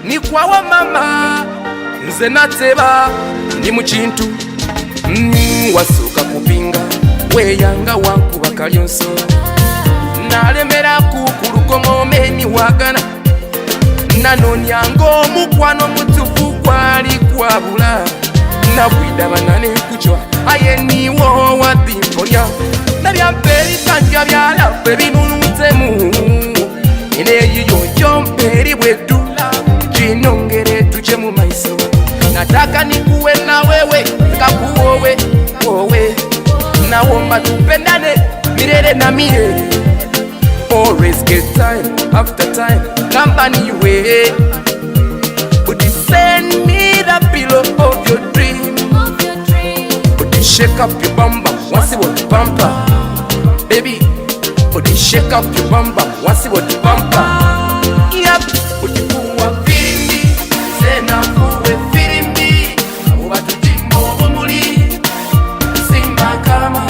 ni kwawa mama nze nateba ndi mu kintu wasuka kupinga weyanga wankuba kalyonso nalemera kukulugomo meni wagana nanonyanga omukwano mutufu kwali kwabula nabwidabanane kuchwa aye niwo wabimponya nabyamberi kanja byalafe binunutemu ineyiyo mperi bwedu jinongere tuje mu maiso nataka nikuwe na wewe kakuowe owe naomba tupendane milele na milele. Always get time after time company way. Would you send me the pillow of your dream? Would you shake up your bamba once what you bumper? Baby, would you shake up your bamba once what you bumper? Yep. Would you go a feeling me? Say now who we feeling me? Over to Jimbo Bumuli. Sing my kama.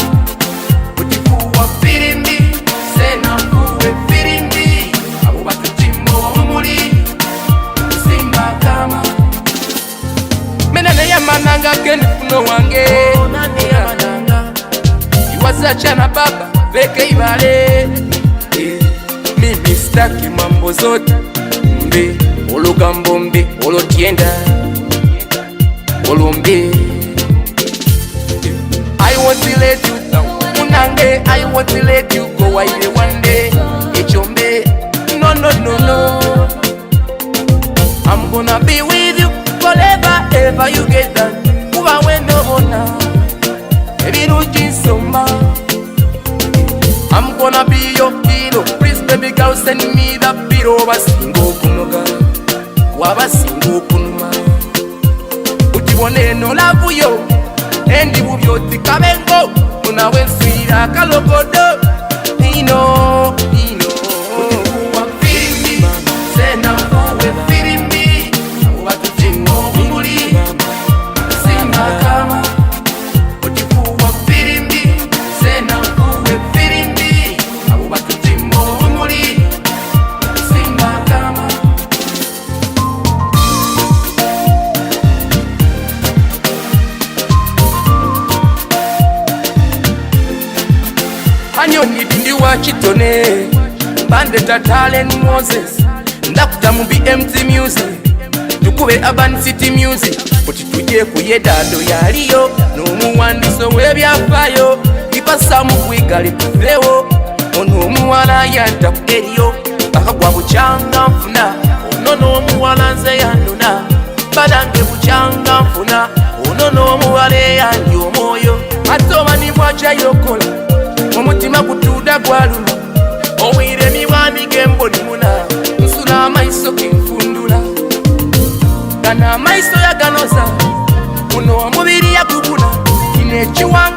Would you go a feeling me? Say now who we feeling me? Over to Jimbo Bumuli. Sing my kama. Menene ya mananga keni kuno wange. Nane ya mananga. Iwasa chana baba veke ibale. Mimi staki mambo zote mbe olugambo mbe olotienda olombe. I want to let you down munange, I want to let you go away one day echombe. No no no no, I'm gonna be with you forever ever you get done kuba wendo bona ebiruji soma. I'm gonna be your hero. Please baby girl send me the pillow. Basingo kunoga wabasingo kunuma utibone no love yo endi bubyo tikabengo munawe nswira kalogodo ino wa feeling me say now we feeling me watujingo bumuli sima kama utifu wa feeling me say now we feeling me watujingo bumuli sima kama. Anyo nibindi wa chitone bande tatale ni Moses ndakuta mu BMT music tukube Urban City music oti tuje kuyedado yaliyo n'omuwandiso w'ebyafayo ipasa mu kwigale tuvewo ono omuwala yanta ku eriyo bakagwa bukyanga nfuna ono n'omuwala nze yanduna badange bukyanga nfuna ono n'omuwala yandi omwoyo ate omani bwakyayokola omutima kutuda gwaluma owire miwani gemboni muna nsula amaiso kinfundula gana amaiso yaganoza muno omubiri yakubuna kino ekiwanga